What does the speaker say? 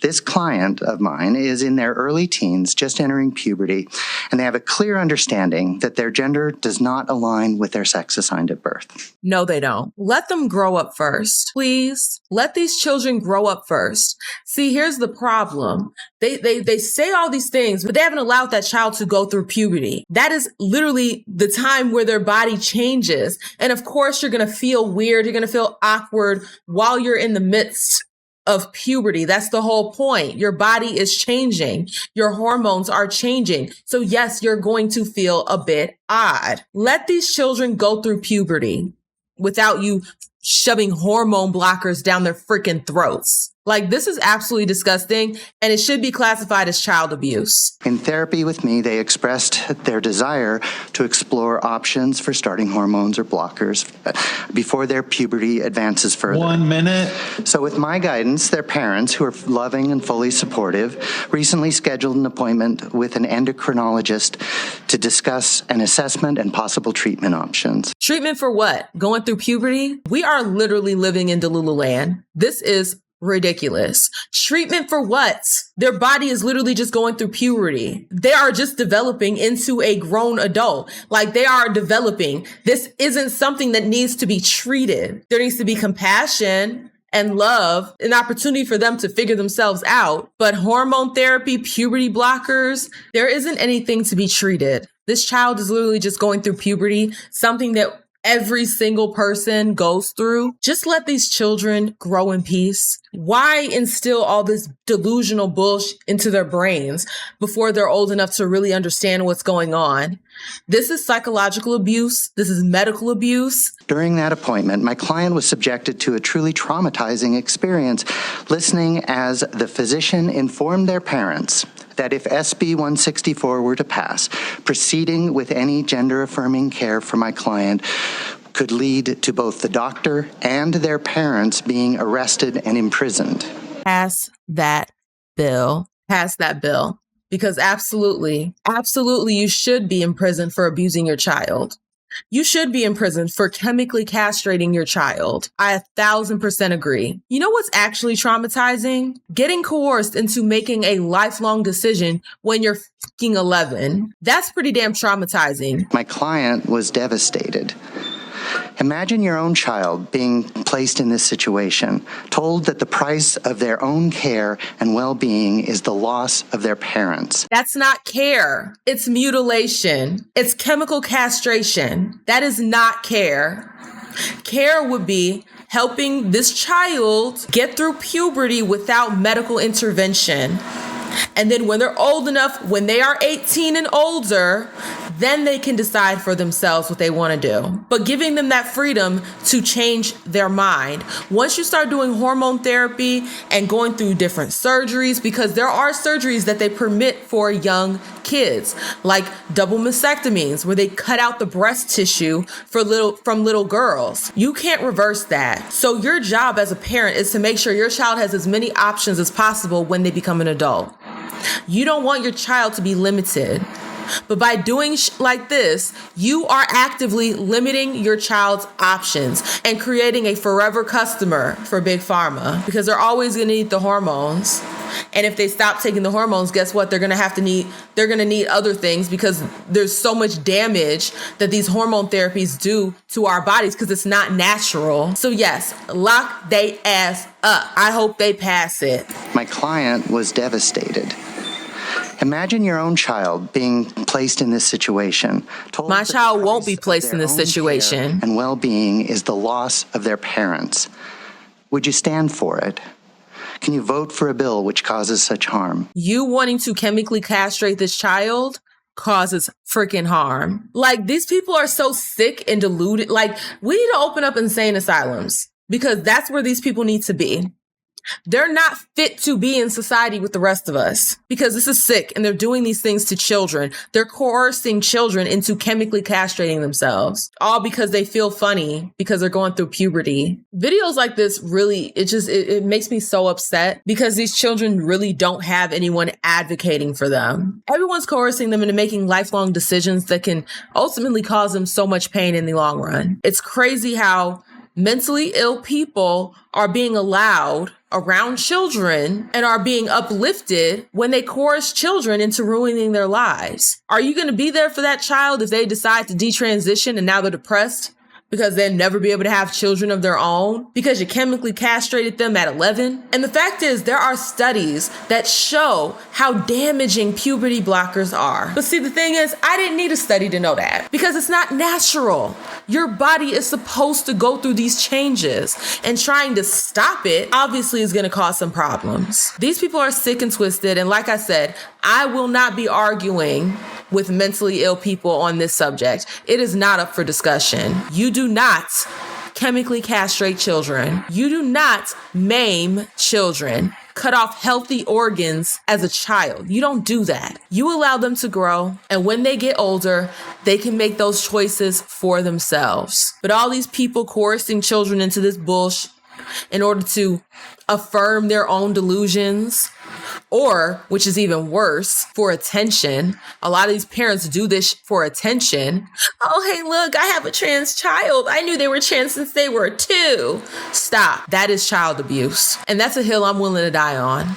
This client of mine is in their early teens, just entering puberty, and they have a clear understanding that their gender does not align with their sex assigned at birth. No, they don't. Let them grow up first. Please. Let these children grow up first. See, here's the problem. They say all these things, but they haven't allowed that child to go through puberty. That is literally the time where their body changes. And of course, you're going to feel weird. You're going to feel awkward while you're in the midst of puberty. That's the whole point. Your body is changing. Your hormones are changing. So yes, you're going to feel a bit odd. Let these children go through puberty without you shoving hormone blockers down their freaking throats. Like, this is absolutely disgusting, and it should be classified as child abuse. In therapy with me, they expressed their desire to explore options for starting hormones or blockers before their puberty advances further. 1 minute. So with my guidance, their parents, who are loving and fully supportive, recently scheduled an appointment with an endocrinologist to discuss an assessment and possible treatment options. Treatment for what? Going through puberty? We are literally living in Delulu land. This is ridiculous. Treatment for what? Their body is literally just going through puberty. They are just developing into a grown adult. Like, they are developing. This isn't something that needs to be treated. There needs to be compassion and love, an opportunity for them to figure themselves out. But hormone therapy, puberty blockers, there isn't anything to be treated. This child is literally just going through puberty, something that every single person goes through. Just let these children grow in peace. Why instill all this delusional bullshit into their brains before they're old enough to really understand what's going on? This is psychological abuse. This is medical abuse. During that appointment, my client was subjected to a truly traumatizing experience, listening as the physician informed their parents that if SB 164 were to pass, proceeding with any gender-affirming care for my client could lead to both the doctor and their parents being arrested and imprisoned. Pass that bill. Pass that bill. Because absolutely, you should be in prison for abusing your child. You should be in prison for chemically castrating your child. I 1,000% agree. You know what's actually traumatizing? Getting coerced into making a lifelong decision when you're fucking 11. That's pretty damn traumatizing. My client was devastated. Imagine your own child being placed in this situation, told that the price of their own care and well-being is the loss of their parents. That's not care. It's mutilation. It's chemical castration. That is not care. Care would be helping this child get through puberty without medical intervention. And then when they're old enough, when they are 18 and older, then they can decide for themselves what they want to do. But giving them that freedom to change their mind. Once you start doing hormone therapy and going through different surgeries, because there are surgeries that they permit for young kids, like double mastectomies, where they cut out the breast tissue from little girls. You can't reverse that. So your job as a parent is to make sure your child has as many options as possible when they become an adult. You don't want your child to be limited. But by doing like this, you are actively limiting your child's options and creating a forever customer for Big Pharma, because they're always going to need the hormones. And if they stop taking the hormones, guess what? They're going to need other things, because there's so much damage that these hormone therapies do to our bodies because it's not natural. So yes, lock they ass up. I hope they pass it. My client was devastated. Imagine your own child being placed in this situation. My child won't be placed in this situation. And well-being is the loss of their parents. Would you stand for it? Can you vote for a bill which causes such harm? You wanting to chemically castrate this child causes freaking harm. Like, these people are so sick and deluded. Like, we need to open up insane asylums, because that's where these people need to be. They're not fit to be in society with the rest of us, because this is sick, and they're doing these things to children. They're coercing children into chemically castrating themselves, all because they feel funny because they're going through puberty. Videos like this really, it makes me so upset, because these children really don't have anyone advocating for them. Everyone's coercing them into making lifelong decisions that can ultimately cause them so much pain in the long run. It's crazy how mentally ill people are being allowed around children and are being uplifted when they coerce children into ruining their lives. Are you going to be there for that child if they decide to detransition and now they're depressed because they'll never be able to have children of their own because you chemically castrated them at 11? And the fact is, there are studies that show how damaging puberty blockers are. But see, the thing is, I didn't need a study to know that because it's not natural. Your body is supposed to go through these changes, and trying to stop it obviously is going to cause some problems. These people are sick and twisted. And like I said, I will not be arguing with mentally ill people on this subject. It is not up for discussion. You do not chemically castrate children. You do not maim children, cut off healthy organs as a child. You don't do that. You allow them to grow, and when they get older, they can make those choices for themselves. But all these people coercing children into this bullshit in order to affirm their own delusions, or, which is even worse, for attention. A lot of these parents do this for attention. Oh, hey, look, I have a trans child. I knew they were trans since they were 2. Stop. That is child abuse. And that's a hill I'm willing to die on.